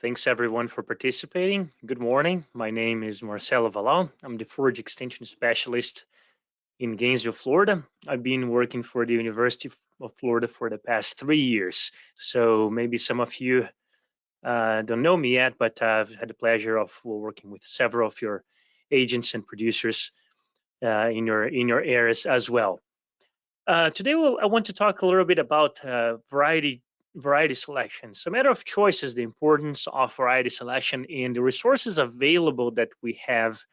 Thanks everyone for participating. Good morning. My name is Marcelo Wallau. I'm the forage extension specialist in Gainesville, Florida. I've been working for the University of Florida for the past 3 years. So maybe some of you don't know me yet, but I've had the pleasure of working with several of your agents and producers in your areas as well. Today, I want to talk a little bit about variety selection. So, matter of choices, the importance of variety selection, and the resources available that we have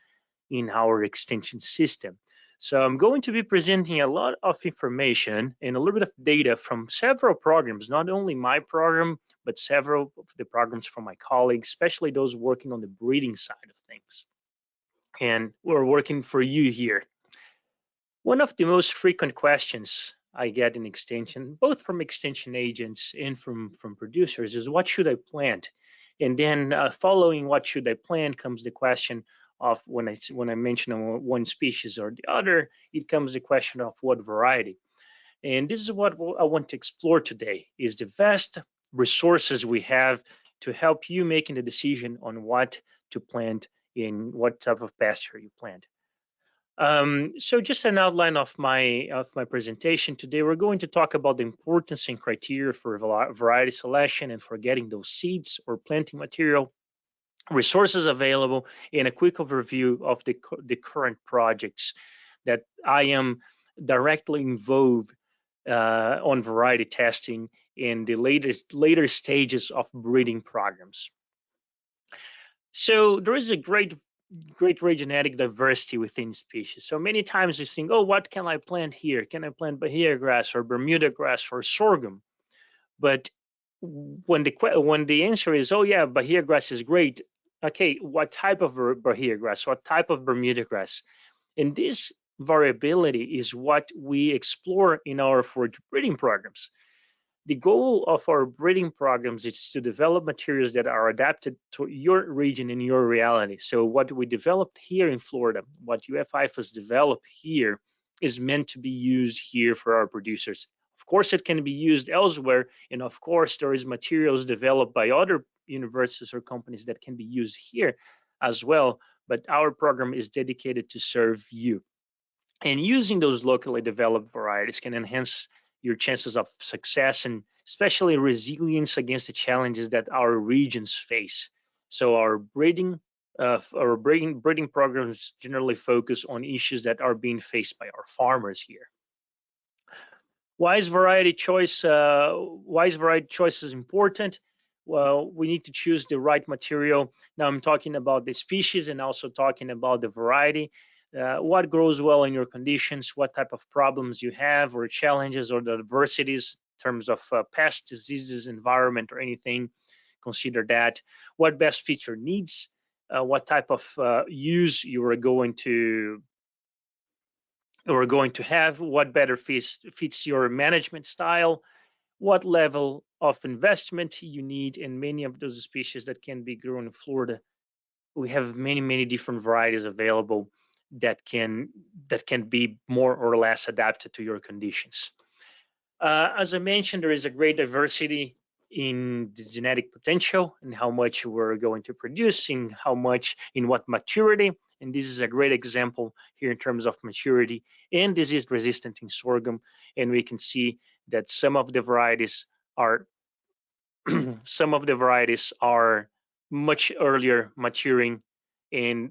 in our extension system. So, I'm going to be presenting a lot of information and a little bit of data from several programs, not only my program, but several of the programs from my colleagues, especially those working on the breeding side of things. And we're working for you here. One of the most frequent questions I get in extension, both from extension agents and from producers, is what should I plant? And then following what should I plant comes the question of when I mention one species or the other, it comes the question of what variety. And this is what I want to explore today, is the vast resources we have to help you making the decision on what to plant in what type of pasture you plant. So just an outline of my presentation today. We're going to talk about the importance and criteria for variety selection and for getting those seeds or planting material, resources available, and a quick overview of the current projects that I am directly involved on variety testing in the later stages of breeding programs. So there is a great genetic diversity within species. So many times you think, oh, what can I plant here? Can I plant Bahiagrass or Bermudagrass or sorghum? But when the answer is, oh yeah, Bahiagrass is great. Okay, what type of Bahiagrass? What type of Bermudagrass? And this variability is what we explore in our forage breeding programs. The goal of our breeding programs is to develop materials that are adapted to your region and your reality. So what we developed here in Florida, what UF has developed here, is meant to be used here for our producers. Of course, it can be used elsewhere, and of course, there is materials developed by other universities or companies that can be used here as well, but our program is dedicated to serve you. And using those locally developed varieties can enhance your chances of success and especially resilience against the challenges that our regions face. So our breeding programs generally focus on issues that are being faced by our farmers here. Why is variety choice is important? Well, we need to choose the right material. Now I'm talking about the species and also talking about the variety. What grows well in your conditions, what type of problems you have or challenges or the adversities in terms of pests, diseases, environment, or anything. Consider that. What best fits your needs, what type of use you are going to have, what better fits your management style, what level of investment you need. In many of those species that can be grown in Florida, we have many different varieties available that can be more or less adapted to your conditions. As I mentioned, there is a great diversity in the genetic potential and how much we're going to produce, in what maturity. And this is a great example here in terms of maturity and disease resistant in sorghum. And we can see that some of the varieties are much earlier maturing and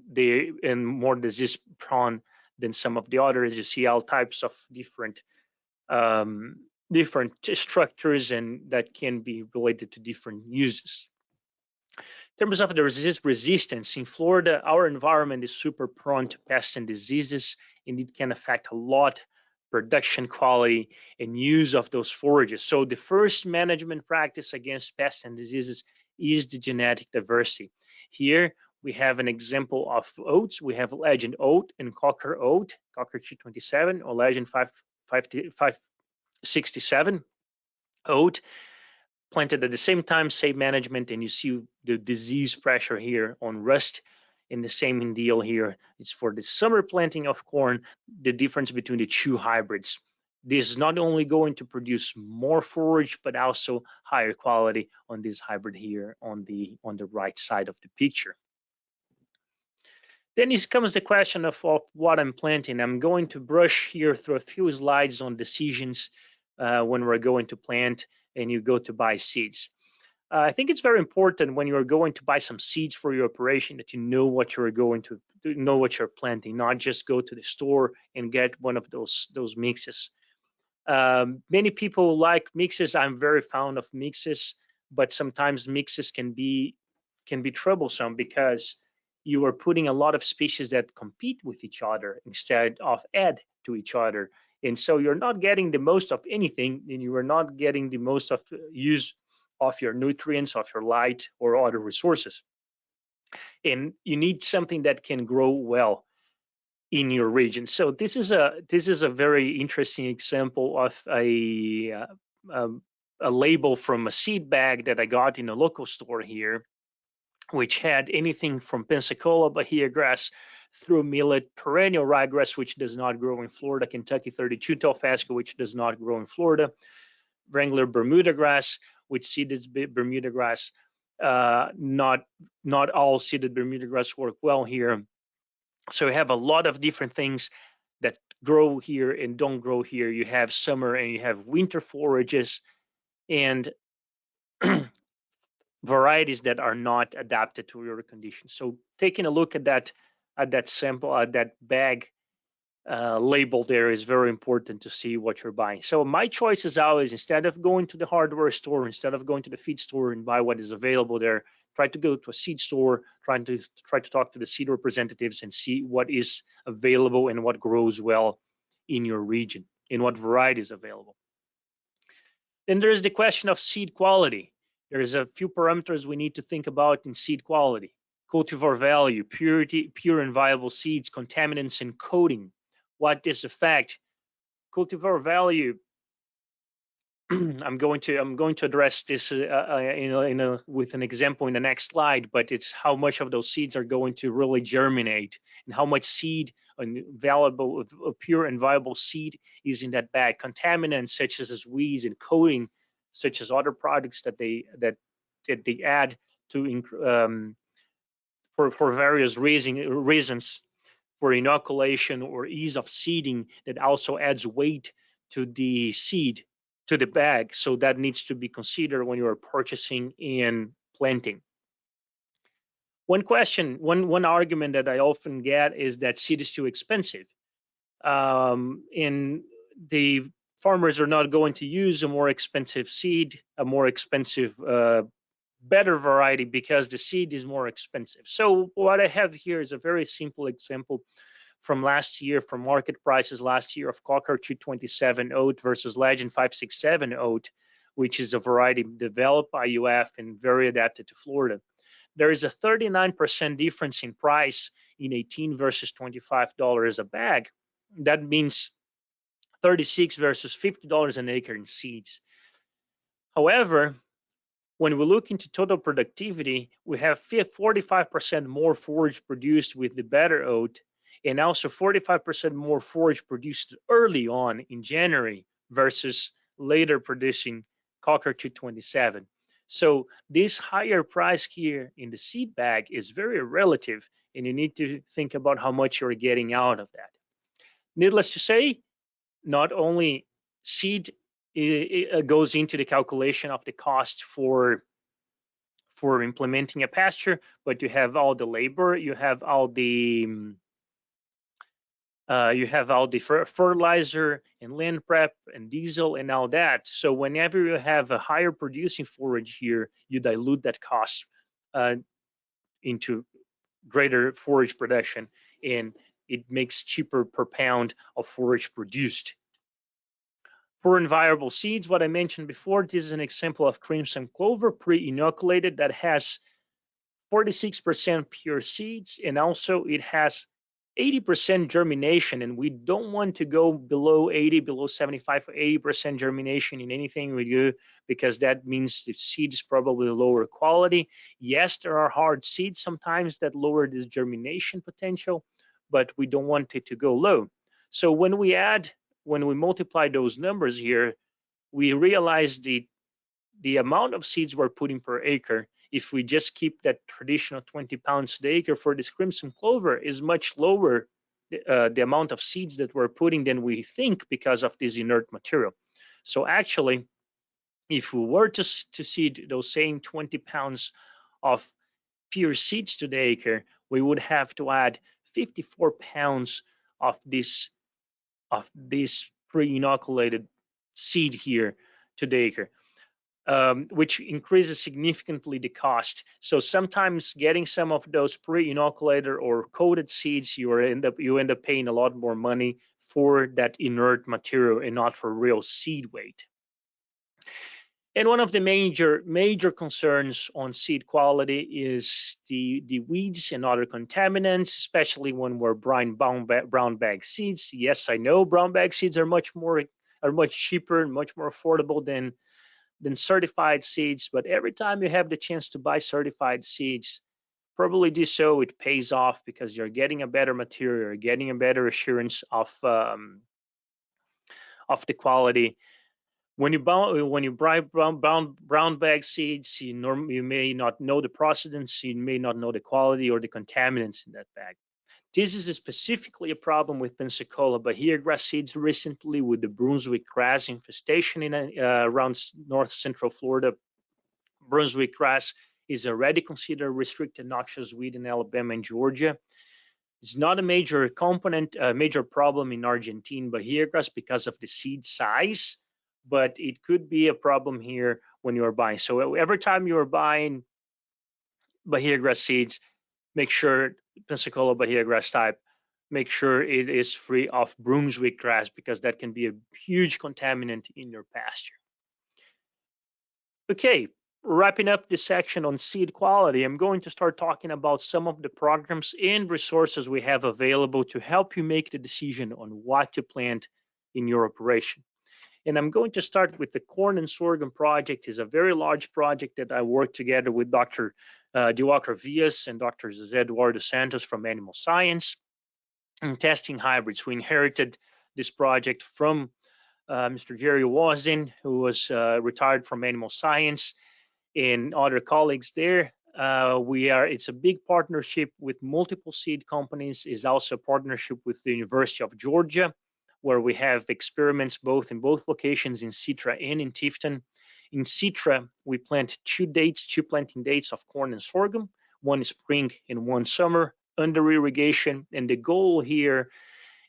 more disease prone than some of the others. You see all types of different structures, and that can be related to different uses. In terms of the resistance in Florida, our environment is super prone to pests and diseases, and it can affect a lot production quality and use of those forages. So the first management practice against pests and diseases is the genetic diversity. Here we have an example of oats. We have legend oat and cocker oat, cocker 227 or legend 567 oat, planted at the same time, same management, and you see the disease pressure here on rust. And the same deal here. It's for the summer planting of corn, the difference between the two hybrids. this is not only going to produce more forage, but also higher quality on this hybrid here on the right side of the picture. Then comes the question of what I'm planting. I'm going to brush here through a few slides on decisions when we're going to plant and you go to buy seeds. I think it's very important when you're going to buy some seeds for your operation that you know what you're going to know what you're planting, not just go to the store and get one of those mixes. Many people like mixes. I'm very fond of mixes, but sometimes mixes can be troublesome because you are putting a lot of species that compete with each other instead of add to each other. And so you're not getting the most of anything, and you are not getting the most of use of your nutrients, of your light, or other resources. And you need something that can grow well in your region. So this is a very interesting example of a label from a seed bag that I got in a local store here, which had anything from Pensacola, Bahiagrass, through millet, perennial ryegrass, which does not grow in Florida, Kentucky 32 Telfasca, which does not grow in Florida, Wrangler Bermudagrass, which seeded Bermudagrass. Not all seeded Bermudagrass work well here. So you have a lot of different things that grow here and don't grow here. You have summer and you have winter forages and varieties that are not adapted to your conditions. So taking a look at that sample, at that bag label there is very important to see what you're buying. So my choice is always, instead of going to the hardware store, instead of going to the feed store and buy what is available there, try to go to a seed store, try to talk to the seed representatives and see what is available and what grows well in your region and what variety is available. Then there's the question of seed quality. There's a few parameters we need to think about in seed quality: cultivar value, purity, pure and viable seeds, contaminants, and coating. What is the fact? Cultivar value. I'm going to address this with an example in the next slide, but it's how much of those seeds are going to really germinate and how much seed and valuable, pure and viable seed is in that bag. Contaminants such as weeds and coating, such as other products that they add to for various reasons, for inoculation or ease of seeding, that also adds weight to the seed, to the bag. So that needs to be considered when you are purchasing and planting. One argument that I often get is that seed is too expensive. And the farmers are not going to use a more expensive seed, a more expensive, better variety, because the seed is more expensive. So what I have here is a very simple example from last year, from market prices last year, of Cocker 227 oat versus Legend 567 oat, which is a variety developed by UF and very adapted to Florida. There is a 39% difference in price in 18 versus $25 a bag. That means 36 versus $50 an acre in seeds. However, when we look into total productivity, we have 45% more forage produced with the better oat, and also 45% more forage produced early on in January versus later producing Cocker 227. So this higher price here in the seed bag is very relative, and you need to think about how much you're getting out of that. Needless to say, not only seed goes into the calculation of the cost for implementing a pasture, but you have all the labor, you have all the fertilizer and land prep and diesel and all that. So whenever you have a higher producing forage here, you dilute that cost into greater forage production, and it makes cheaper per pound of forage produced. For viable seeds, what I mentioned before, this is an example of crimson clover pre-inoculated that has 46% pure seeds, and also it has 80% germination, and we don't want to go below 80, below 75 or 80% germination in anything we do, because that means the seed is probably lower quality. Yes, there are hard seeds sometimes that lower this germination potential, but we don't want it to go low. So when we add when we multiply those numbers here, we realize the amount of seeds we're putting per acre, if we just keep that traditional 20 pounds to the acre for this crimson clover, is much lower, the amount of seeds that we're putting than we think because of this inert material. So actually, if we were to seed those same 20 pounds of pure seeds to the acre, we would have to add 54 pounds of this pre-inoculated seed here to the acre, which increases significantly the cost. So sometimes getting some of those pre-inoculated or coated seeds, you end up paying a lot more money for that inert material and not for real seed weight. And one of the major concerns on seed quality is the weeds and other contaminants, especially when we're buying brown bag seeds. Yes, I know brown bag seeds are much cheaper and much more affordable than certified seeds, but every time you have the chance to buy certified seeds, probably do so. It pays off because you're getting a better material, you're getting a better assurance of the quality. When you buy brown bag seeds, you may not know the procedence, you may not know the quality or the contaminants in that bag. This is specifically a problem with Pensacola Bahiagrass seeds recently with the Brunswick grass infestation in around north central Florida. Brunswick grass is already considered a restricted noxious weed in Alabama and Georgia. It's not a major problem in Argentina Bahiagrass because of the seed size, but it could be a problem here when you are buying. So every time you are buying Bahiagrass seeds, make sure Pensacola Bahiagrass type, make sure it is free of Brunswick grass because that can be a huge contaminant in your pasture. Okay, wrapping up this section on seed quality, I'm going to start talking about some of the programs and resources we have available to help you make the decision on what to plant in your operation. And I'm going to start with the corn and sorghum project. It's a very large project that I work together with Dr. Diwakar Vias and Dr. José Eduardo Santos from Animal Science and testing hybrids. We inherited this project from Mr. Jerry Wasden, who was retired from Animal Science, and other colleagues there. It's a big partnership with multiple seed companies. It's also a partnership with the University of Georgia, where we have experiments in both locations in Citra and in Tifton. In Citra, we plant two planting dates of corn and sorghum, one spring and one summer under irrigation. And the goal here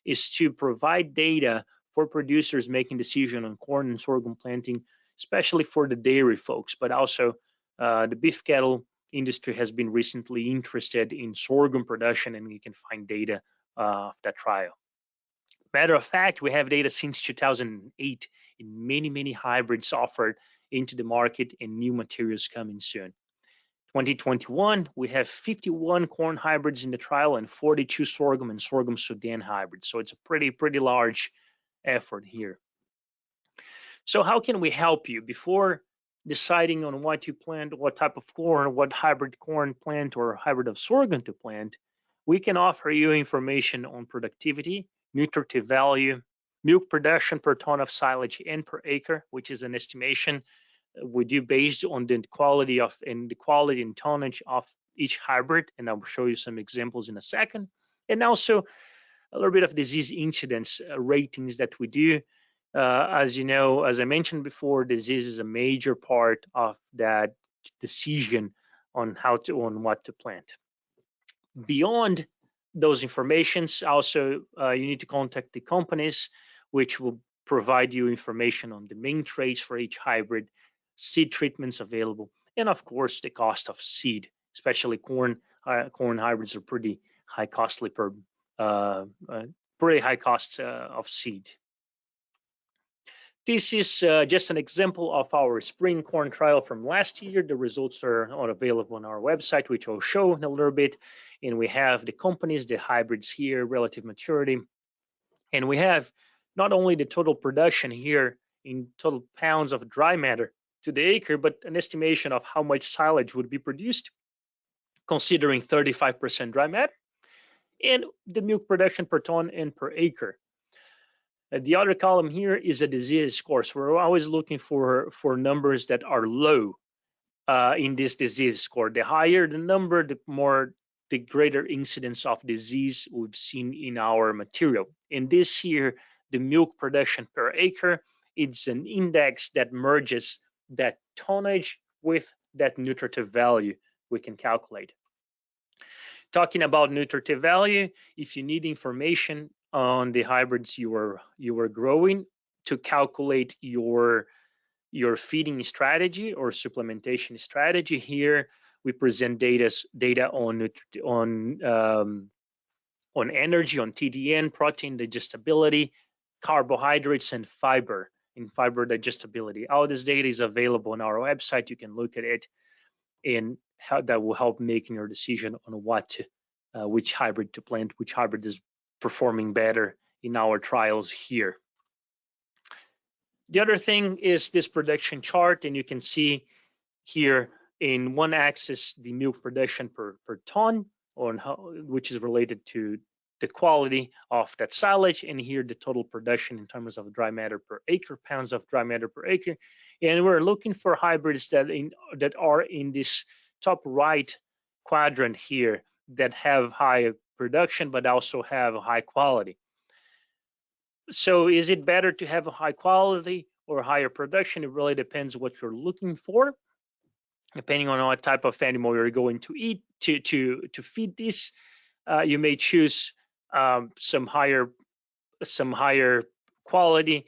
is to provide data for producers making decision on corn and sorghum planting, especially for the dairy folks, but also the beef cattle industry has been recently interested in sorghum production, and you can find data of that trial. Matter of fact, we have data since 2008 in many hybrids offered into the market and new materials coming soon. 2021, we have 51 corn hybrids in the trial and 42 sorghum and sorghum Sudan hybrids. So it's a pretty large effort here. So how can we help you before deciding on what to plant, what type of corn, what hybrid corn plant or hybrid of sorghum to plant? We can offer you information on productivity, nutritive value, milk production per ton of silage and per acre, which is an estimation we do based on the quality and tonnage of each hybrid, and I'll show you some examples in a second. And also a little bit of disease incidence ratings that we do. As you know, as I mentioned before, disease is a major part of that decision on what to plant. Beyond those informations, also you need to contact the companies, which will provide you information on the main traits for each hybrid, seed treatments available, and of course the cost of seed. Especially corn hybrids are pretty high costly pretty high costs of seed. This is just an example of our spring corn trial from last year. The results are available on our website, which I'll show in a little bit. And we have the companies, the hybrids here, relative maturity. And we have not only the total production here in total pounds of dry matter to the acre, but an estimation of how much silage would be produced, considering 35% dry matter, and the milk production per ton and per acre. The other column here is a disease score. So we're always looking for numbers that are low in this disease score. The higher the number, the greater incidence of disease we've seen in our material. In this here, the milk production per acre, it's an index that merges that tonnage with that nutritive value we can calculate. Talking about nutritive value, if you need information on the hybrids you are growing to calculate your feeding strategy or supplementation strategy, here we present data on energy, on TDN, protein digestibility, carbohydrates, and fiber digestibility. All this data is available on our website. You can look at it, and how that will help making your decision on which hybrid to plant, which hybrid is performing better in our trials here. The other thing is this production chart, and you can see here in one axis the milk production per ton, which is related to the quality of that silage, and here the total production in terms of dry matter per acre, pounds of dry matter per acre. And we're looking for hybrids that are in this top right quadrant here, that have high production but also have high quality. So is it better to have a high quality or higher production? It really depends what you're looking for, depending on what type of animal you're going to eat to feed this. You may choose some higher quality.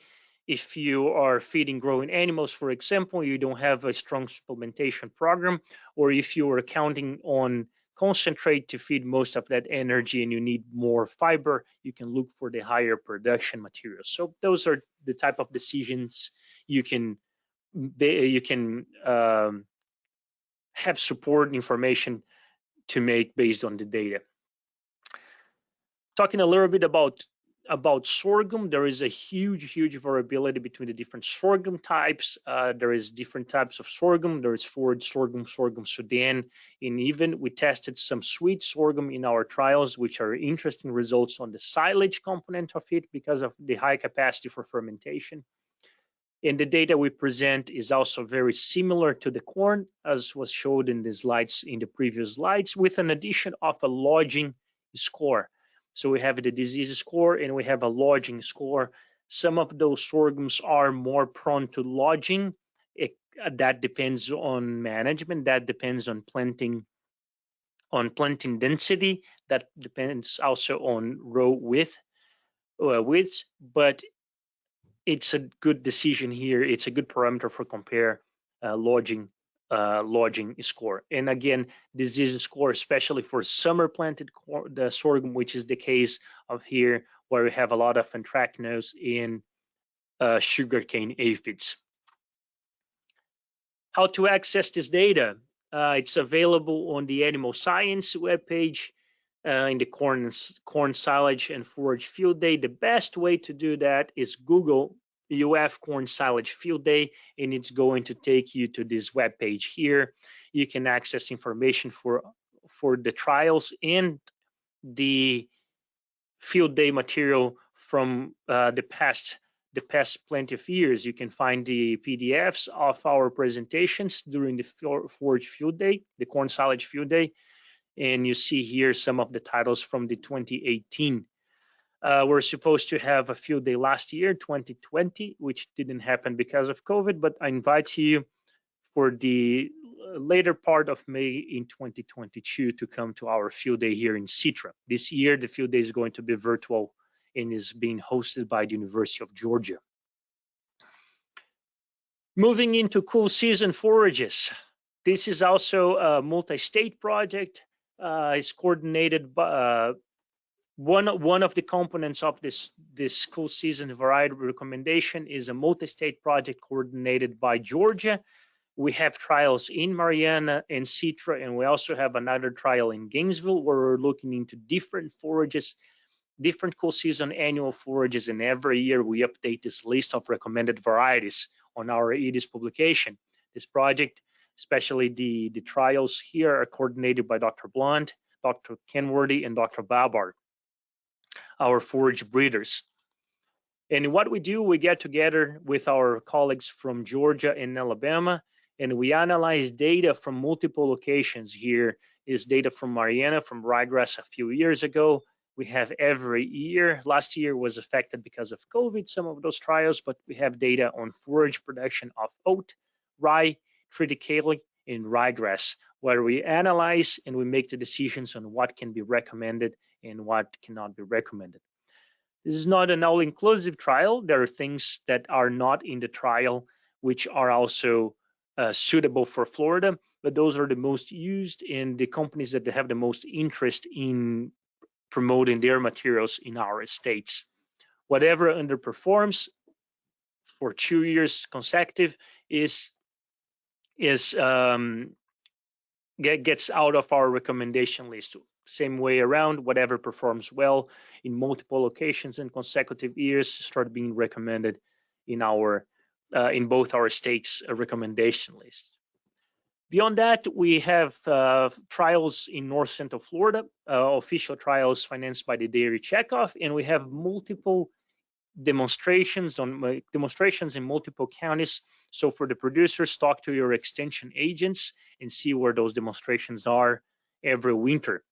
If you are feeding growing animals, for example, you don't have a strong supplementation program, or if you are counting on concentrate to feed most of that energy and you need more fiber, you can look for the higher production materials. So those are the type of decisions you can have support information to make based on the data. Talking a little bit about sorghum, there is a huge variability between the different sorghum types. There is different types of sorghum. There is forage sorghum, sorghum Sudan, and even we tested some sweet sorghum in our trials, which are interesting results on the silage component of it because of the high capacity for fermentation. And the data we present is also very similar to the corn, as was showed in the slides, in the previous slides, with an addition of a lodging score. So we have the disease score and we have a lodging score. Some of those sorghums are more prone to lodging. That depends on management. That depends on planting density. That depends also on row width. But it's a good decision here. It's a good parameter for compare lodging score. And again, disease score, especially for summer planted the sorghum, which is the case of here, where we have a lot of anthracnose in sugarcane aphids. How to access this data? It's available on the Animal Science webpage in the corn silage and forage field day. The best way to do that is Google UF corn silage field day, and it's going to take you to this web page here. You can access information for the trials and the field day material from the past plenty of years. You can find the PDFs of our presentations during the forage field day, the corn silage field day, and you see here some of the titles from the 2018. We're supposed to have a field day last year, 2020, which didn't happen because of COVID, but I invite you for the later part of May in 2022 to come to our field day here in Citra. This year, the field day is going to be virtual and is being hosted by the University of Georgia. Moving into cool season forages. This is also a multi-state project. It's coordinated by one of the components of this cool season variety recommendation is a multi-state project coordinated by Georgia. We have trials in Mariana and Citra, and we also have another trial in Gainesville where we're looking into different forages, different cool season annual forages, and every year we update this list of recommended varieties on our EDIS publication. This project, especially the trials here, are coordinated by Dr. Blunt, Dr. Kenworthy, and Dr. Babar, our forage breeders. And what we do, we get together with our colleagues from Georgia and Alabama, and we analyze data from multiple locations. Here is data from Mariana, from ryegrass a few years ago. We have every year. Last year was affected because of COVID, some of those trials, but we have data on forage production of oat, rye, triticale, and ryegrass, where we analyze and we make the decisions on what can be recommended and what cannot be recommended. This is not an all-inclusive trial. There are things that are not in the trial which are also suitable for Florida, but those are the most used in the companies that have the most interest in promoting their materials in our states. Whatever underperforms for 2 years consecutive gets out of our recommendation list. Same way around, whatever performs well in multiple locations in consecutive years start being recommended in both our states' recommendation list. Beyond that, we have trials in North Central Florida, official trials financed by the Dairy Checkoff, and we have multiple demonstrations in multiple counties. So for the producers, talk to your extension agents and see where those demonstrations are every winter.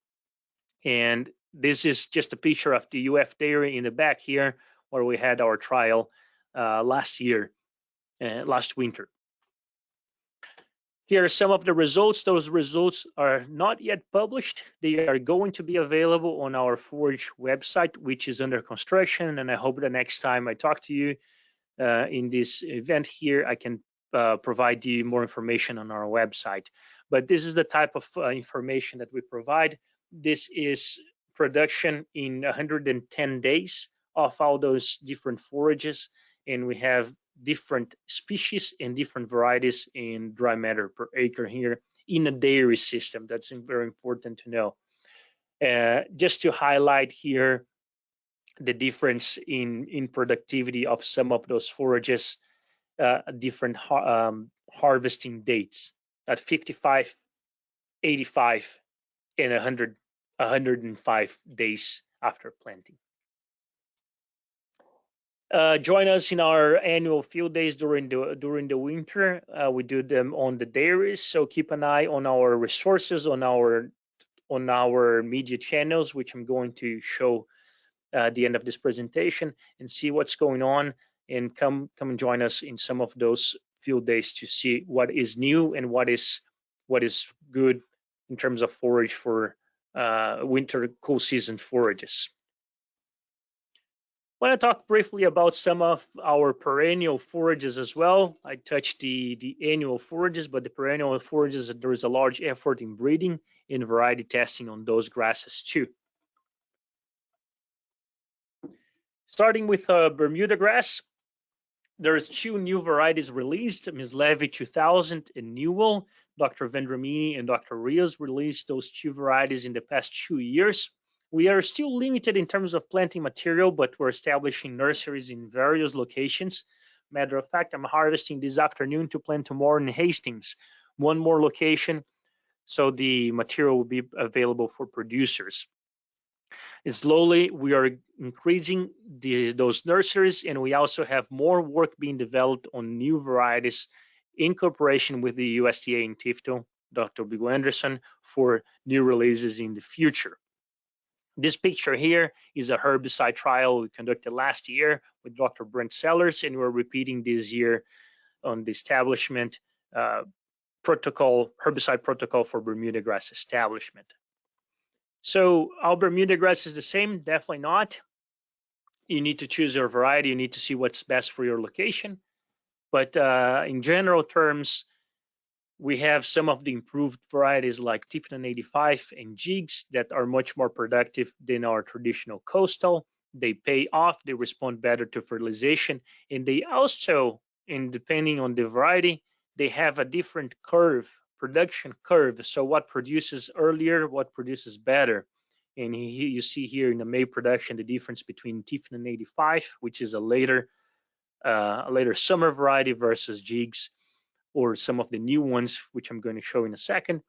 And this is just a picture of the UF dairy in the back here, where we had our trial last winter. Here are some of the results. Those results are not yet published. They are going to be available on our forage website, which is under construction. And I hope the next time I talk to you in this event here, I can provide you more information on our website. But this is the type of information that we provide. This is production in 110 days of all those different forages. And we have different species and different varieties in dry matter per acre here in a dairy system. That's very important to know. Just to highlight here the difference in productivity of some of those forages, different harvesting dates at 55, 85, and 105 days after planting. Join us in our annual field days during the winter. We do them on the dairies, so keep an eye on our resources, on our media channels, which I'm going to show at the end of this presentation, and see what's going on. And come and join us in some of those field days to see what is new and what is good in terms of forage for winter cool season forages. I want to talk briefly about some of our perennial forages as well. I touched the annual forages, but the perennial forages, there is a large effort in breeding and variety testing on those grasses too. Starting with Bermudagrass, there's 2 new varieties released, Mislevy 2000 and Newell. Dr. Vendramini and Dr. Rios released those 2 varieties in the past 2 years. We are still limited in terms of planting material, but we're establishing nurseries in various locations. Matter of fact, I'm harvesting this afternoon to plant tomorrow in Hastings, 1 more location, so the material will be available for producers. And slowly, we are increasing those nurseries, and we also have more work being developed on new varieties in cooperation with the USDA and TIFTO, Dr. Bill Anderson, for new releases in the future. This picture here is a herbicide trial we conducted last year with Dr. Brent Sellers, and we're repeating this year on the establishment herbicide protocol for Bermudagrass establishment. So our Bermudagrass is the same? Definitely not. You need to choose your variety. You need to see what's best for your location. But in general terms, we have some of the improved varieties like Tiffany 85 and Jigs that are much more productive than our traditional coastal. They pay off, they respond better to fertilization, and they also, and depending on the variety, they have a different production curve. So what produces earlier, what produces better. And you see here in the May production, the difference between Tiffany 85, which is a later summer variety, versus Jigs, or some of the new ones, which I'm going to show in a second,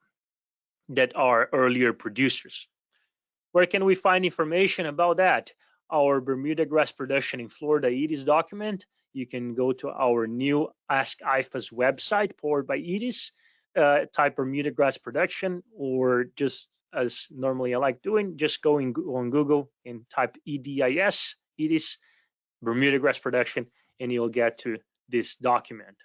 that are earlier producers. Where can we find information about that? our Bermudagrass production in Florida EDIS document, you can go to our new Ask IFAS website powered by EDIS, type Bermudagrass production, or just as normally I like doing, just go on Google and type EDIS, EDIS, Bermudagrass production, and you'll get to this document.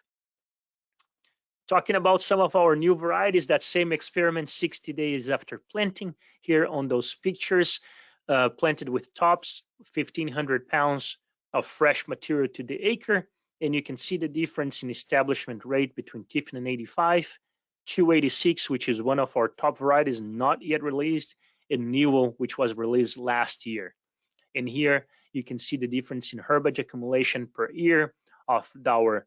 Talking about some of our new varieties, that same experiment 60 days after planting, here on those pictures, planted with tops, 1,500 pounds of fresh material to the acre, and you can see the difference in establishment rate between Tifton 85, 286, which is one of our top varieties not yet released, and Newell, which was released last year. And here you can see the difference in herbage accumulation per year of our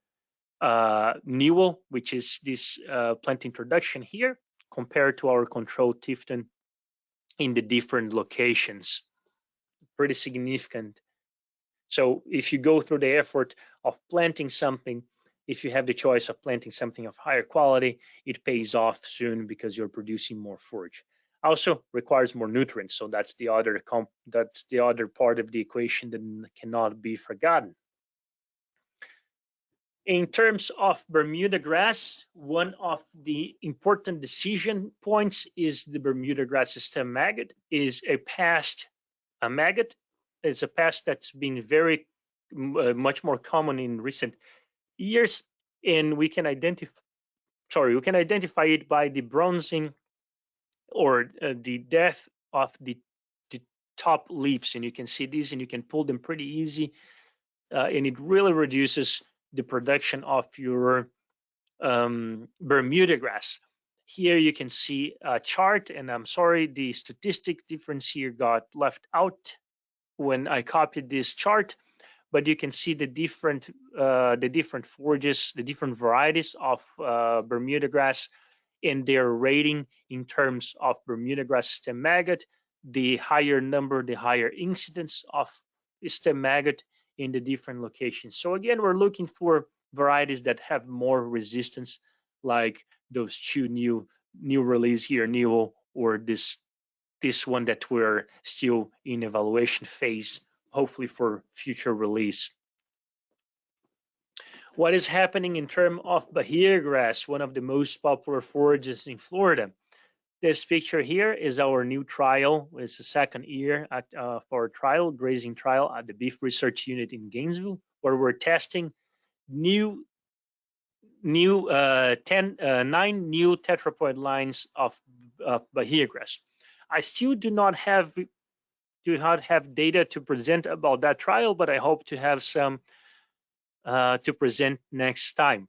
Newell, which is this plant introduction here, compared to our control Tifton in the different locations. Pretty significant. So if you go through the effort of planting something, if you have the choice of planting something of higher quality, it pays off soon because you're producing more forage. Also requires more nutrients, so that's the other part of the equation that cannot be forgotten. In terms of Bermudagrass, one of the important decision points is the Bermudagrass stem maggot is a maggot. It's a pest that's been very much more common in recent years, and we can identify it by the bronzing or the death of the top leaves, and you can see these, and you can pull them pretty easy, and it really reduces the production of your Bermudagrass. Here you can see a chart, and I'm sorry, the statistic difference here got left out when I copied this chart, but you can see the different forages, the different varieties of Bermudagrass and their rating in terms of Bermudagrass stem maggot. The higher number, the higher incidence of stem maggot in the different locations. So again, we're looking for varieties that have more resistance, like those two new release here, Newell, or this one that we're still in evaluation phase, hopefully for future release. What is happening in terms of Bahiagrass, one of the most popular forages in Florida? This picture here is our new trial. It's the second year for our trial, grazing trial at the Beef Research Unit in Gainesville, where we're testing 9 new tetraploid lines of Bahiagrass. I still do not have data to present about that trial, but I hope to have some to present next time,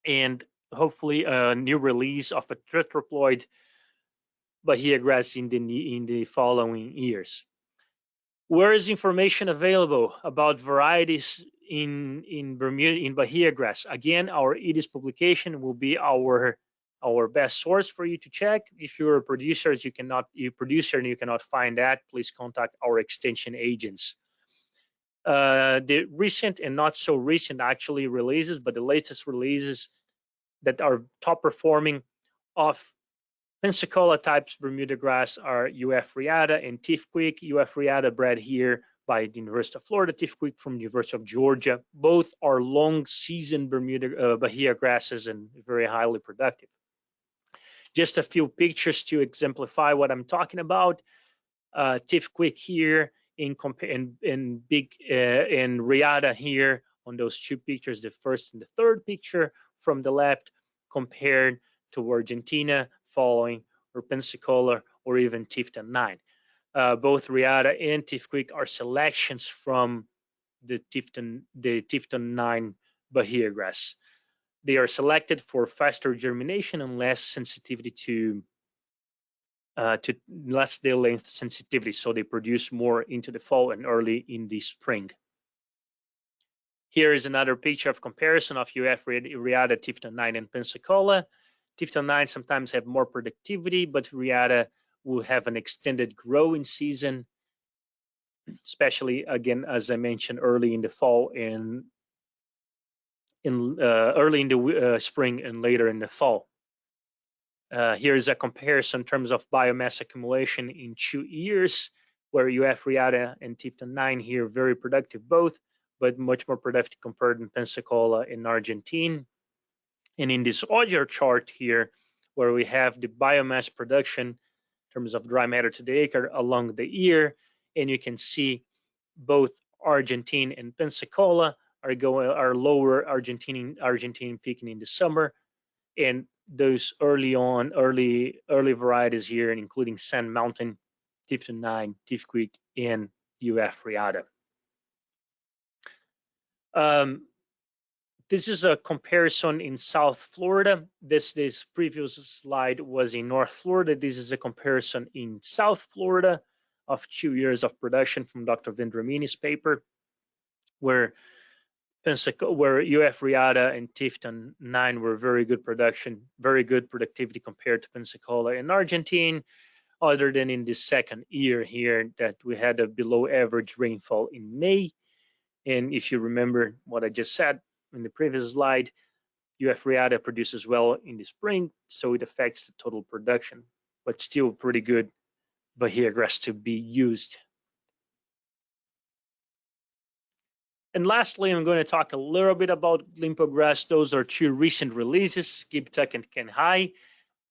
and hopefully a new release of a tetraploid Bahiagrass in the following years. Where is information available about varieties in Bahiagrass? Again, our EDIS publication will be our best source for you to check. If you're a producer and you cannot find that, please contact our extension agents. The recent and not so recent actually releases, but the latest releases that are top performing of Pensacola types Bermudagrass are UF Riata and Tifquik. UF Riata bred here by the University of Florida, Tifquik from the University of Georgia. Both are long season Bahia grasses and very highly productive. Just a few pictures to exemplify what I'm talking about. Tifquik here in Riata here on those two pictures, the first and the third picture from the left, compared to Argentina, following or Pensacola, or even Tifton 9. Both Riata and Tifquik are selections from the Tifton 9 Bahiagrass. They are selected for faster germination and less sensitivity to less day length sensitivity, so they produce more into the fall and early in the spring. Here is another picture of comparison of UF Riata, Tifton 9, and Pensacola. Tifton 9 sometimes have more productivity, but Riata will have an extended growing season, especially, again, as I mentioned, early in the fall and early in the spring and later in the fall. Here is a comparison in terms of biomass accumulation in 2 years. where UF Riata and Tifton 9 here, very productive both, but much more productive compared to Pensacola and Argentine. And in this other chart here, where we have the biomass production in terms of dry matter to the acre along the year, and you can see both Argentine and Pensacola are lower. Argentine peaking in the summer, and those early varieties here, including Sand Mountain, Tifton 9, Tiff Creek, and UF Riata. This is a comparison in South Florida. This previous slide was in North Florida. This is a comparison in South Florida of 2 years of production from Dr. Vendramini's paper, where UF Riata and Tifton 9 were very good productivity compared to Pensacola and Argentine, other than in the second year here that we had a below average rainfall in May. And if you remember what I just said in the previous slide, UF Riata produces well in the spring, so it affects the total production, but still pretty good Bahiagrass to be used. And lastly, I'm going to talk a little bit about limpograss. Those are 2 recent releases, Gibtuck and Kenhai.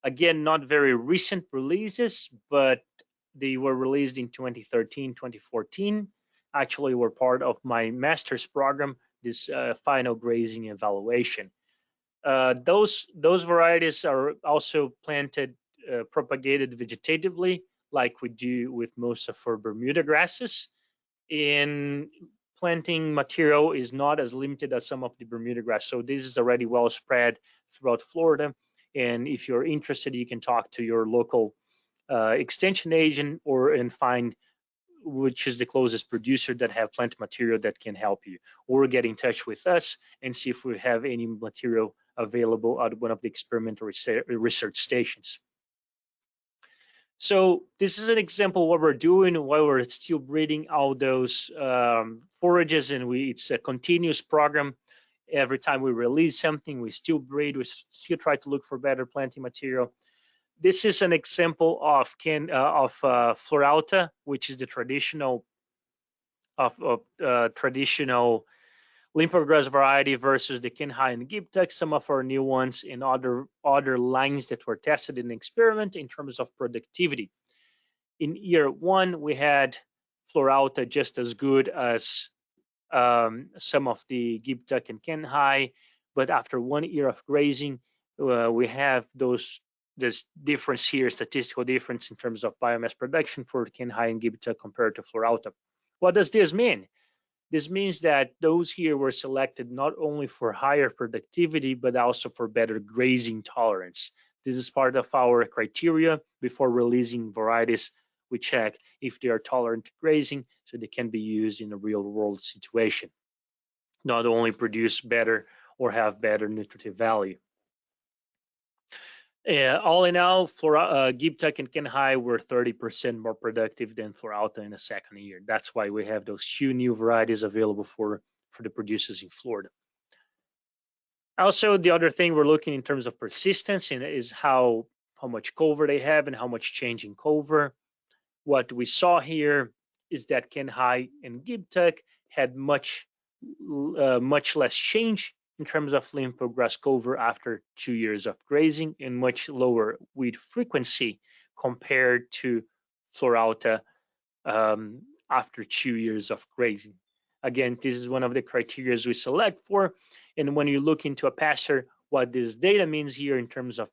Again, not very recent releases, but they were released in 2013, 2014. Actually, were part of my master's program, this final grazing evaluation. Those varieties are also planted, propagated vegetatively, like we do with most of our Bermuda grasses. In planting material is not as limited as some of the Bermuda grass. So this is already well spread throughout Florida. And if you're interested, you can talk to your local extension agent and find which is the closest producer that have plant material that can help you, or get in touch with us and see if we have any material available at one of the experimental research stations. So this is an example of what we're doing while we're still breeding all those forages, and it's a continuous program. Every time we release something, we still breed, we still try to look for better planting material. This is an example of Florauta, which is the traditional traditional limpograss variety versus the Kenhai and Gibtuck, some of our new ones and other lines that were tested in the experiment in terms of productivity. In year 1, we had Florauta just as good as some of the Gibtuck and Kenhai, but after 1 year of grazing, we have this difference here, statistical difference in terms of biomass production for Kenhai and Gibtuck compared to Florauta. What does this mean? This means that those here were selected not only for higher productivity, but also for better grazing tolerance. This is part of our criteria before releasing varieties. We check if they are tolerant to grazing, so they can be used in a real world situation. Not only produce better or have better nutritive value. All in all, Gibtuck and Kenhai were 30% more productive than Florauta in the second year. That's why we have those 2 new varieties available for the producers in Florida. Also, the other thing we're looking in terms of persistence is how much cover they have and how much change in cover. What we saw here is that Kenhai and Gibtuck had much less change in terms of limpograss cover after 2 years of grazing, and much lower weed frequency compared to Florauta after 2 years of grazing. Again, this is one of the criteria we select for. And when you look into a pasture, what this data means here in terms of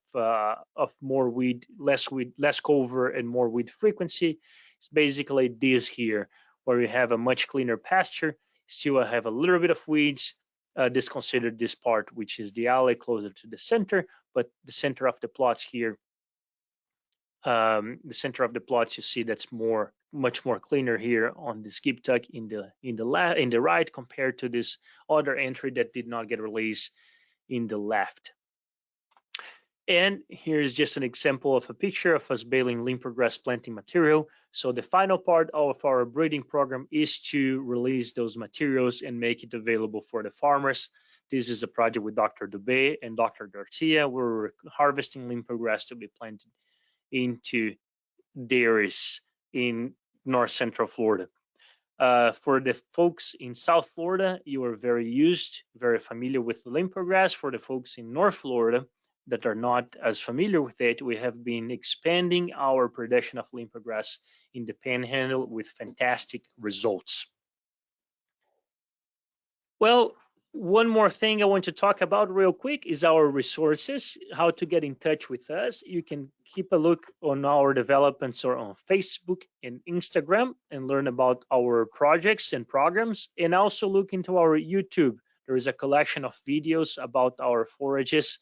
more weed, less cover, and more weed frequency, is basically this here, where you have a much cleaner pasture, still have a little bit of weeds. Disconsidered this part, which is the alley closer to the center, but the center of the plots here, you see that's much more cleaner here on the Gibtuck in the right compared to this other entry that did not get released in the left. And here's just an example of a picture of us baling limpograss planting material. So the final part of our breeding program is to release those materials and make it available for the farmers. This is a project with Dr. Dubé and Dr. Garcia. We're harvesting limpograss to be planted into dairies in North Central Florida. For the folks in South Florida, you are very familiar with the limpograss. For the folks in North Florida that are not as familiar with it, we have been expanding our production of limpograss in the Panhandle with fantastic results. Well, one more thing I want to talk about real quick is our resources, how to get in touch with us. You can keep a look on our developments or on Facebook and Instagram and learn about our projects and programs, and also look into our YouTube. There is a collection of videos about our forages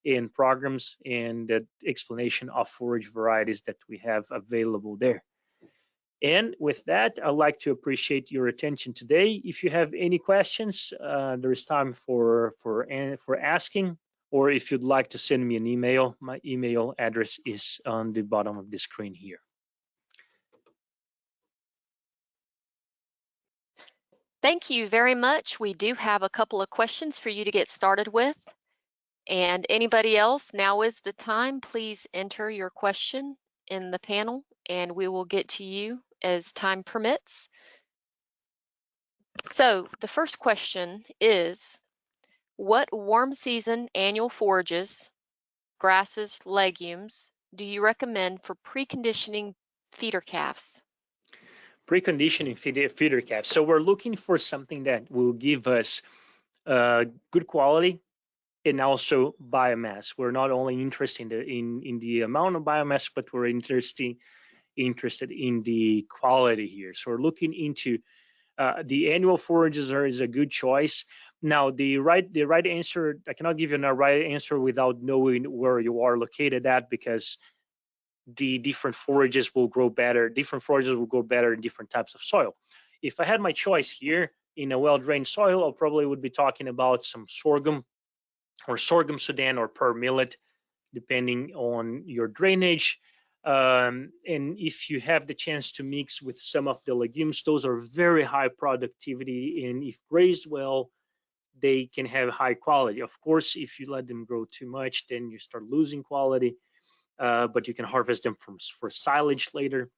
and programs and the explanation of forage varieties that we have available there. And with that, I'd like to appreciate your attention today. If you have any questions, there is time for asking, or if you'd like to send me an email, my email address is on the bottom of the screen here. Thank you very much. We do have a couple of questions for you to get started with. And anybody else, now is the time. Please enter your question in the panel and we will get to you as time permits. So the first question is, what warm season annual forages, grasses, legumes, do you recommend for preconditioning feeder calves? Preconditioning feeder calves. So we're looking for something that will give us good quality and also biomass. We're not only interested in the amount of biomass, but we're interested in the quality here. So we're looking into the annual forages is a good choice. Now, the right answer, I cannot give you a right answer without knowing where you are located at, because the different forages will grow better. Different forages will grow better in different types of soil. If I had my choice here in a well-drained soil, I probably would be talking about some sorghum or sorghum Sudan or pearl millet, depending on your drainage. And if you have the chance to mix with some of the legumes, those are very high productivity, and if grazed well, they can have high quality. Of course, if you let them grow too much, then you start losing quality, but you can harvest them for silage later.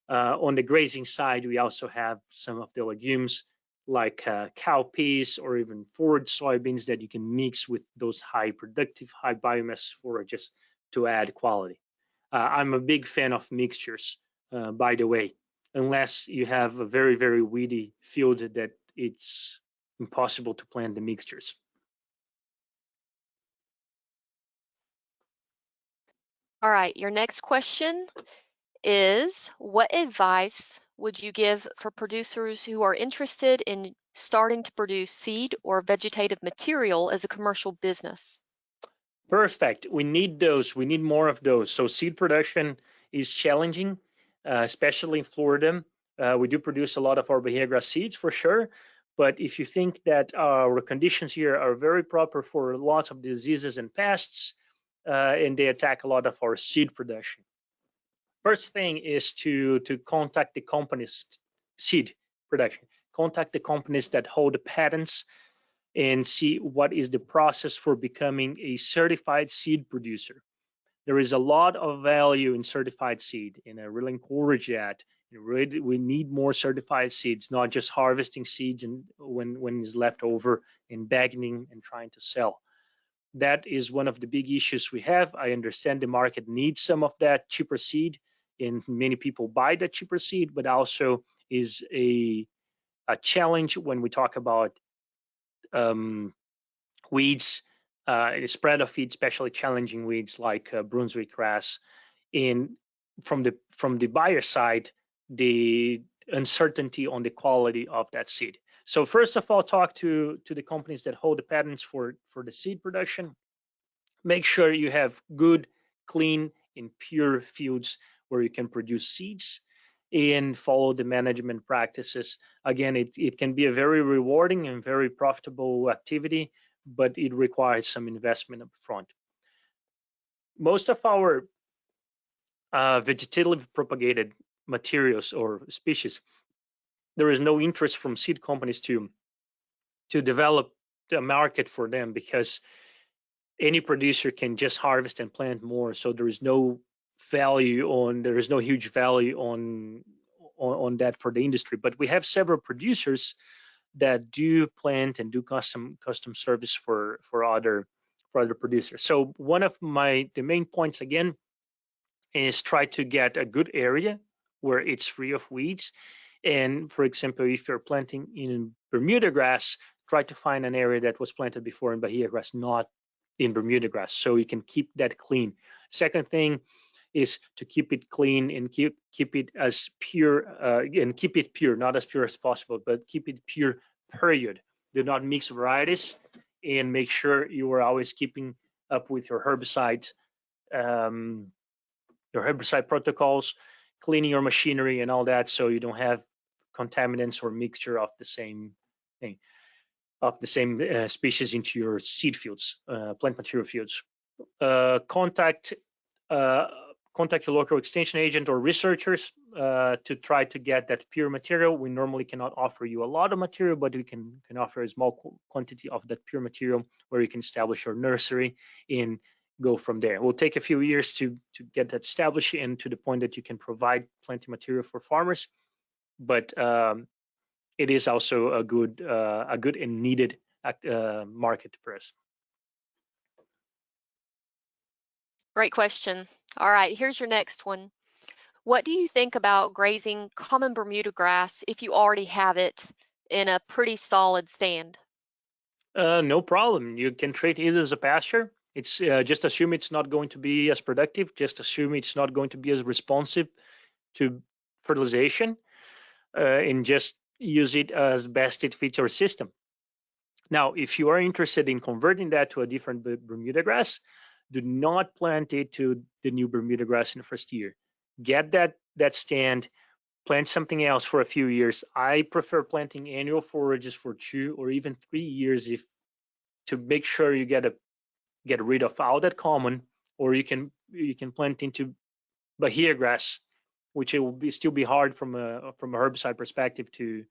On the grazing side, we also have some of the legumes like cowpeas or even forage soybeans that you can mix with those high productive, high biomass forages to add quality. I'm a big fan of mixtures, by the way, unless you have a very, very weedy field that it's impossible to plant the mixtures. All right, your next question is, what advice would you give for producers who are interested in starting to produce seed or vegetative material as a commercial business? Perfect. We need those. We need more of those. So seed production is challenging, especially in Florida. We do produce a lot of our Bahiagrass seeds for sure. But if you think that our conditions here are very proper for lots of diseases and pests, and they attack a lot of our seed production. First thing is to contact the companies, seed production. Contact the companies that hold the patents and see what is the process for becoming a certified seed producer. There is a lot of value in certified seed, and I really encourage that. We need more certified seeds, not just harvesting seeds and when it's left over and bagging and trying to sell. That is one of the big issues we have. I understand the market needs some of that cheaper seed, and many people buy that cheaper seed, but also is a challenge when we talk about weeds, the spread of weeds, especially challenging weeds like Brunswick grass. And from the buyer side, the uncertainty on the quality of that seed. So first of all, talk to the companies that hold the patents for the seed production. Make sure you have good, clean, and pure fields where you can produce seeds, and follow the management practices. Again, it can be a very rewarding and very profitable activity, but it requires some investment up front. Most of our vegetative propagated materials or species, there is no interest from seed companies to develop a market for them, because any producer can just harvest and plant more. So there is no huge value on that for the industry. But we have several producers that do plant and do custom service for other producers. So one of the main points again is try to get a good area where it's free of weeds. And for example, if you're planting in Bermudagrass, try to find an area that was planted before in Bahiagrass, not in Bermudagrass, so you can keep that clean. Second thing is to keep it clean and keep it as pure and keep it pure, not as pure as possible, but keep it pure, period. Do not mix varieties, and make sure you are always keeping up with your herbicide protocols, cleaning your machinery and all that, so you don't have contaminants or mixture of the same thing, of the same species into your seed fields, plant material fields. Contact your local extension agent or researchers to try to get that pure material. We normally cannot offer you a lot of material, but we can offer a small quantity of that pure material where you can establish your nursery and go from there. It will take a few years to get that established and to the point that you can provide plenty material for farmers, but it is also a good and needed market for us. Great question. All right, here's your next one. What do you think about grazing common Bermuda grass if you already have it in a pretty solid stand? No problem. You can treat it as a pasture. It's just assume it's not going to be as productive. Just assume it's not going to be as responsive to fertilization, and just use it as best it fits your system. Now, if you are interested in converting that to a different Bermuda grass, do not plant it to the new Bermuda grass in the first year. Get that stand, plant something else for a few years. I prefer planting annual forages for 2 or even 3 years to make sure you get rid of all that common, or you can plant into Bahiagrass, which it will still be hard from a herbicide perspective to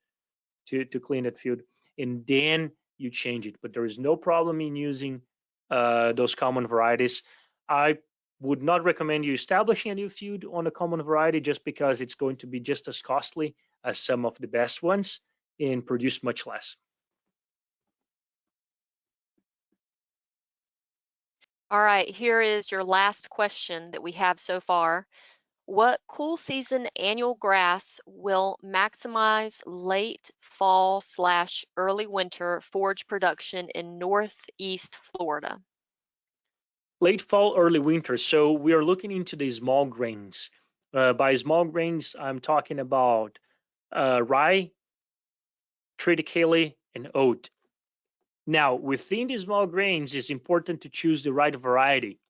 clean that field, and then you change it. But there is no problem in using those common varieties. I would not recommend you establishing a new field on a common variety just because it's going to be just as costly as some of the best ones and produce much less. All right, here is your last question that we have so far. What cool season annual grass will maximize late fall/early winter forage production in Northeast Florida? Late fall, early winter. So we are looking into the small grains. By small grains, I'm talking about rye, triticale, and oat. Now, within the small grains, it's important to choose the right variety.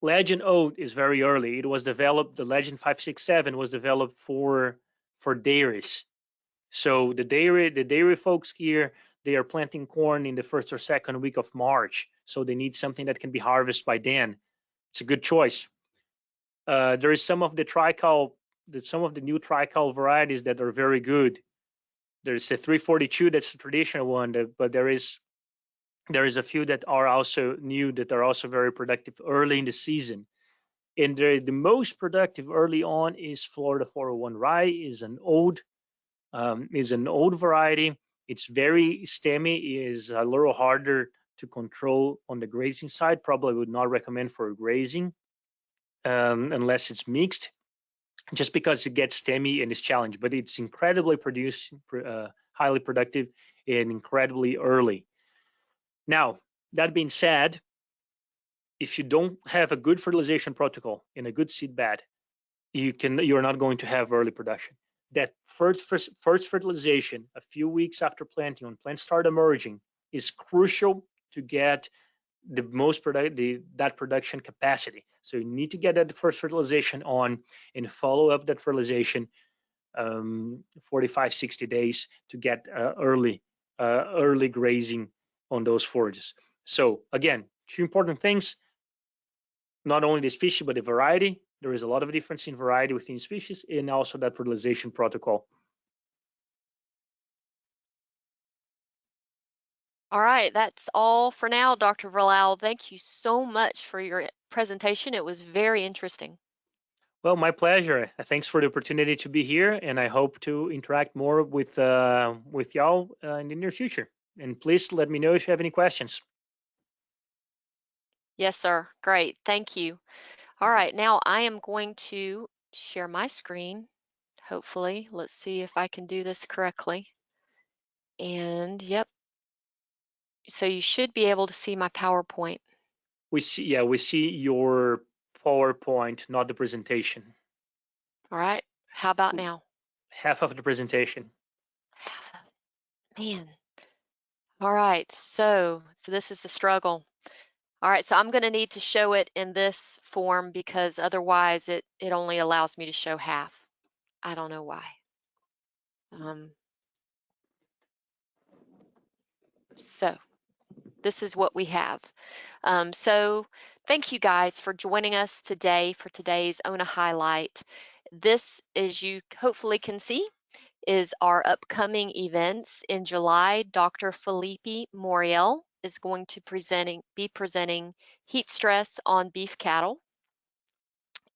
Legend oat is very early. It was developed, the Legend 567 was developed for dairies. So the dairy folks here, they are planting corn in the first or second week of March. So they need something that can be harvested by then. It's a good choice. There is some of the new trical varieties that are very good. There's a 342 that's a traditional one, but there is a few that are also new that are also very productive early in the season. And the most productive early on is Florida 401 rye. Is an old variety. It's very stemmy. Is a little harder to control on the grazing side. Probably would not recommend for grazing unless it's mixed, just because it gets stemmy and is challenged. But it's incredibly highly productive and incredibly early. Now, that being said, if you don't have a good fertilization protocol in a good seed bed, you're not going to have early production. That first fertilization a few weeks after planting, when plants start emerging, is crucial to get the most that production capacity. So you need to get that first fertilization on and follow up that fertilization 45, 60 days to get early grazing on those forages. So again, 2 important things: not only the species but the variety. There is a lot of difference in variety within species, and also that fertilization protocol. All right, that's all for now, Dr. Wallau. Thank you so much for your presentation. It was very interesting. Well, my pleasure. Thanks for the opportunity to be here, and I hope to interact more with y'all in the near future. And please let me know if you have any questions. Yes, sir. Great. Thank you. All right, now I am going to share my screen. Hopefully, let's see if I can do this correctly. And yep, so you should be able to see my PowerPoint. We see your PowerPoint, not the presentation. All right, how about now? Half of the presentation. Half of it. Man. All right, so this is the struggle. All right, so I'm going to need to show it in this form because otherwise it only allows me to show half. I don't know why. So this is what we have. So thank you guys for joining us today for today's Ona Highlight. This, as you hopefully can see, is our upcoming events. In July, Dr. Felipe Moriel is going to be presenting heat stress on beef cattle.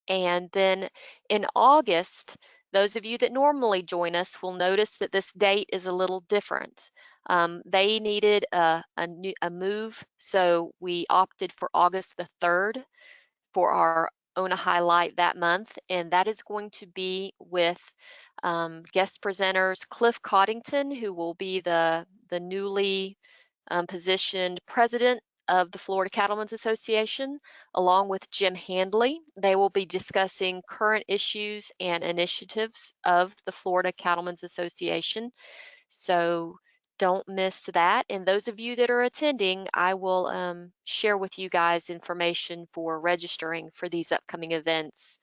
And then in August, those of you that normally join us will notice that this date is a little different. They needed a move, so we opted for August the 3rd for our Ona Highlight that month, and that is going to be with guest presenters Cliff Coddington, who will be the newly positioned president of the Florida Cattlemen's Association, along with Jim Handley. They will be discussing current issues and initiatives of the Florida Cattlemen's Association. So don't miss that. And those of you that are attending, I will share with you guys information for registering for these upcoming events,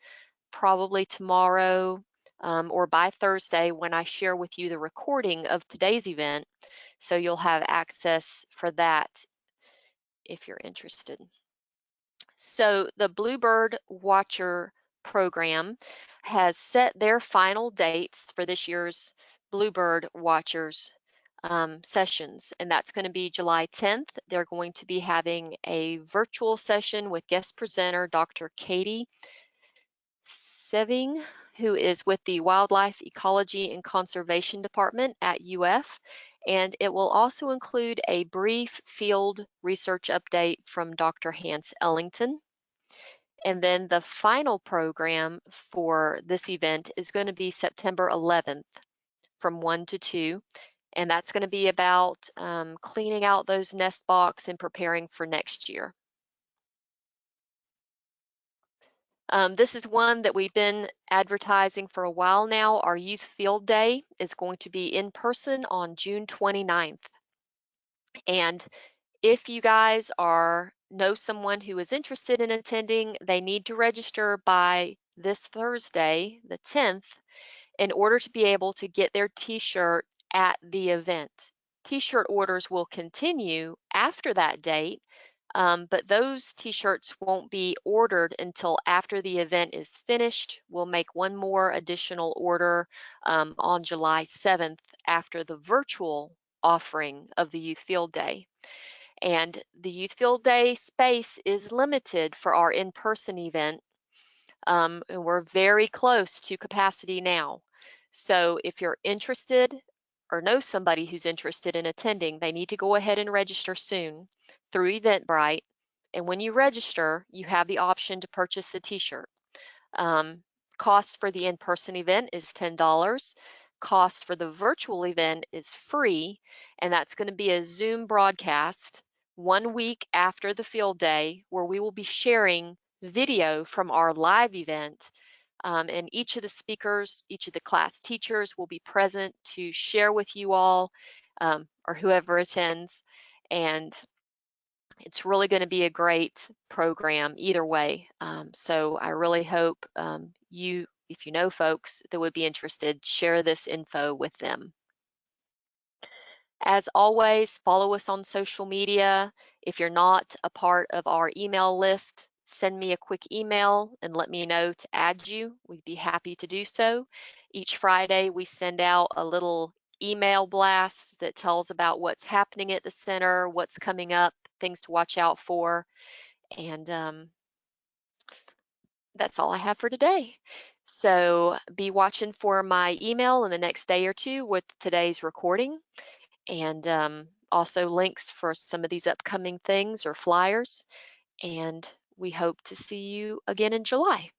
probably tomorrow or by Thursday when I share with you the recording of today's event. So you'll have access for that if you're interested. So the Bluebird Watcher program has set their final dates for this year's Bluebird Watchers sessions, and that's going to be July 10th. They're going to be having a virtual session with guest presenter Dr. Katie Seving, who is with the Wildlife Ecology and Conservation Department at UF, and it will also include a brief field research update from Dr. Hans Ellington. And then the final program for this event is going to be September 11th from 1 to 2, and that's going to be about cleaning out those nest box and preparing for next year. This is one that we've been advertising for a while now. Our Youth Field Day is going to be in person on June 29th. And if you guys know someone who is interested in attending, they need to register by this Thursday, the 10th, in order to be able to get their t-shirt at the event. T-shirt orders will continue after that date, but those t-shirts won't be ordered until after the event is finished. We'll make one more additional order on July 7th after the virtual offering of the Youth Field Day. And the Youth Field Day space is limited for our in-person event, and we're very close to capacity now. So if you're interested or know somebody who's interested in attending, they need to go ahead and register soon through Eventbrite. And when you register, you have the option to purchase the t-shirt. Cost for the in-person event is $10. Cost for the virtual event is free, and that's going to be a Zoom broadcast 1 week after the field day where we will be sharing video from our live event. And each of the speakers, each of the class teachers will be present to share with you all or whoever attends. And it's really going to be a great program either way. So I really hope if you know folks that would be interested, share this info with them. As always, follow us on social media. If you're not a part of our email list, send me a quick email and let me know to add you. We'd be happy to do so. Each Friday, we send out a little email blast that tells about what's happening at the center, what's coming up, things to watch out for. And that's all I have for today. So be watching for my email in the next day or two with today's recording, and also links for some of these upcoming things or flyers. And we hope to see you again in July.